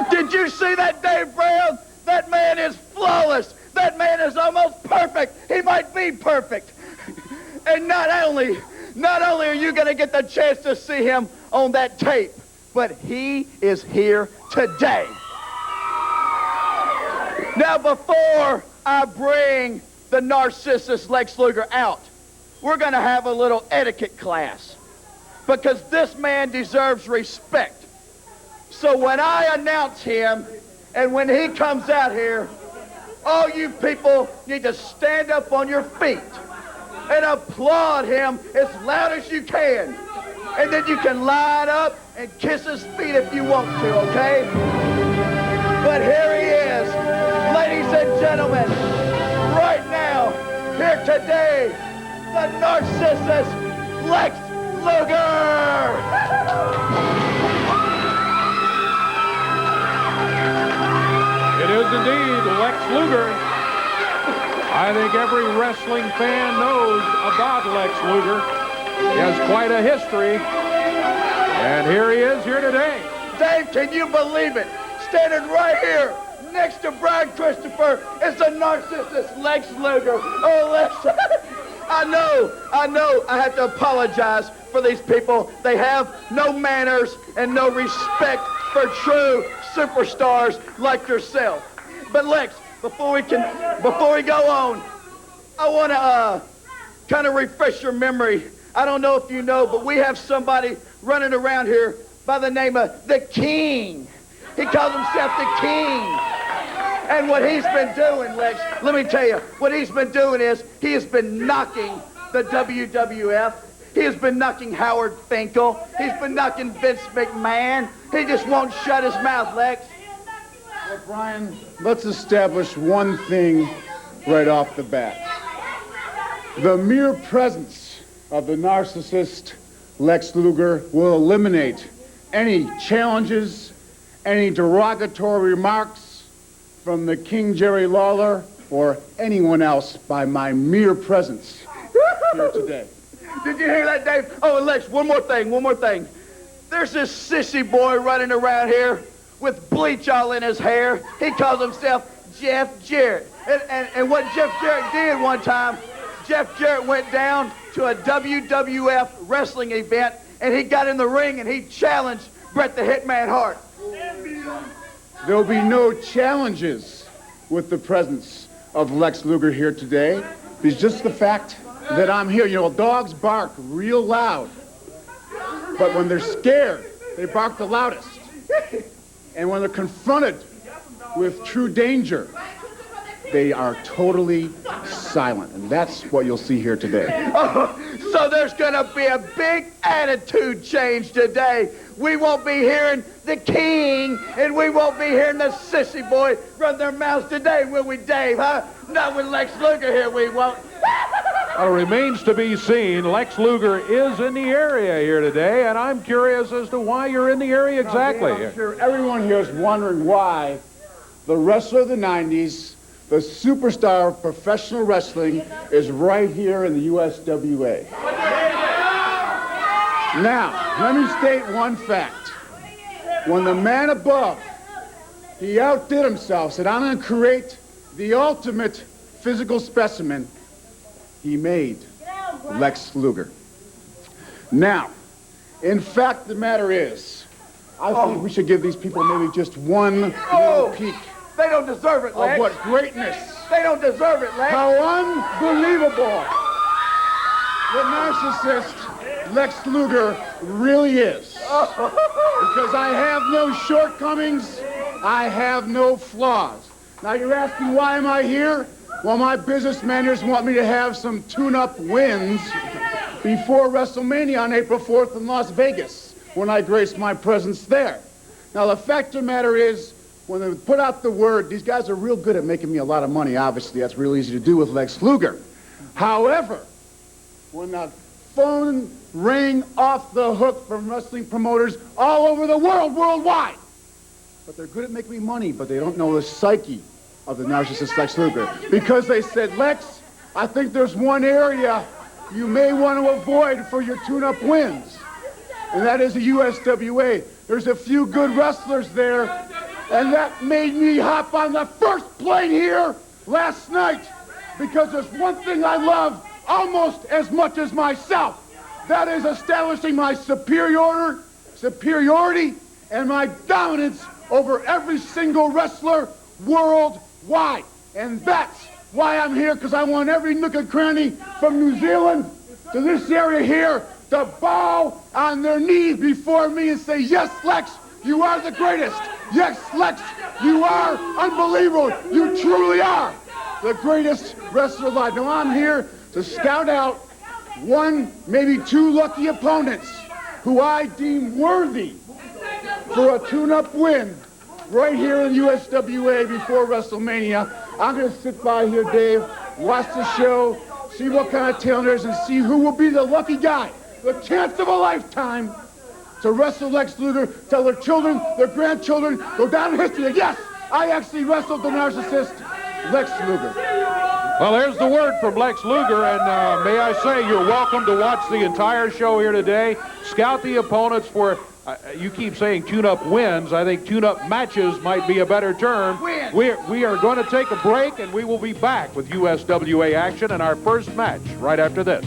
Did you see that, Dave Brown? That man is flawless. That man is almost perfect. He might be perfect. And not only are you going to get the chance to see him on that tape, but he is here today. Now, before I bring the Narcissist Lex Luger out, we're going to have a little etiquette class, because this man deserves respect. So when I announce him and when he comes out here, all you people need to stand up on your feet and applaud him as loud as you can. And then you can line up and kiss his feet if you want to, okay? But here he is, ladies and gentlemen, right now, here today, the Narcissist Lex Luger! It is indeed Lex Luger. I think every wrestling fan knows about Lex Luger. He has quite a history. And here he is here today. Dave, can you believe it? Standing right here next to Brian Christopher is the Narcissist Lex Luger. Oh, Lex, I know. I have to apologize for these people. They have no manners and no respect for true superstars like yourself. But Lex, before we go on, I want to kind of refresh your memory. I don't know if you know, but we have somebody running around here by the name of the King. He calls himself the King. And what he's been doing, Lex, let me tell you, what he's been doing is he has been knocking the WWF. He has been knocking Howard Finkel. He's been knocking Vince McMahon. He just won't shut his mouth, Lex. Well, Brian, let's establish one thing right off the bat. The mere presence of the Narcissist Lex Luger will eliminate any challenges, any derogatory remarks from the King Jerry Lawler or anyone else by my mere presence here today. Did you hear that, Dave? Oh, and Lex, one more thing. There's this sissy boy running around here with bleach all in his hair. He calls himself Jeff Jarrett. And what Jeff Jarrett did one time, Jeff Jarrett went down to a WWF wrestling event, and he got in the ring and he challenged Bret the Hitman Hart. There'll be no challenges with the presence of Lex Luger here today. It's just the fact that I'm here. You know, dogs bark real loud, but when they're scared, they bark the loudest. And when they're confronted with true danger, they are totally silent. And that's what you'll see here today. Oh, so there's going to be a big attitude change today. We won't be hearing the King, and we won't be hearing the sissy boy run their mouths today, will we, Dave, huh? Not with Lex Luger here, we won't. Well, it remains to be seen. Lex Luger is in the area here today, and I'm curious as to why you're in the area exactly. I'm sure everyone here is wondering why the wrestler of the 90s, the superstar of professional wrestling, is right here in the USWA. Now, let me state one fact. When the man above, he outdid himself, said, I'm going to create the ultimate physical specimen, he made Lex Luger. Now, in fact, the matter is, I think we should give these people maybe just one little peek. They don't deserve it, Lex. Of what greatness. They don't deserve it, Lex. How unbelievable the Narcissist Lex Luger really is. Because I have no shortcomings, I have no flaws. Now you're asking, why am I here? Well, my business managers want me to have some tune-up wins before WrestleMania on April 4th in Las Vegas, when I grace my presence there. Now, the fact of the matter is, when they put out the word, these guys are real good at making me a lot of money. Obviously, that's real easy to do with Lex Luger. However, when the phone rang off the hook from wrestling promoters all over the world, worldwide, but they're good at making me money, but they don't know the psyche of the Narcissist Lex Luger. Because they said, Lex, I think there's one area you may want to avoid for your tune-up wins, and that is the USWA. There's a few good wrestlers there, and that made me hop on the first plane here last night, because there's one thing I love almost as much as myself. That is establishing my superiority and my dominance over every single wrestler worldwide. And that's why I'm here, because I want every nook and cranny from New Zealand to this area here to bow on their knees before me and say, yes, Lex, you are the greatest. Yes, Lex, you are unbelievable. You truly are the greatest wrestler alive. Now I'm here to scout out one, maybe two lucky opponents who I deem worthy for a tune-up win right here in USWA before WrestleMania. I'm going to sit by here, Dave, watch the show, see what kind of talent there is, and see who will be the lucky guy, the chance of a lifetime to wrestle Lex Luger, tell their children, their grandchildren, go down in history. Yes, I actually wrestled the narcissist Lex Luger. Well, there's the word from Lex Luger, and may I say, you're welcome to watch the entire show here today. Scout the opponents for, you keep saying tune-up wins. I think tune-up matches might be a better term. We are going to take a break, and we will be back with USWA action in our first match right after this.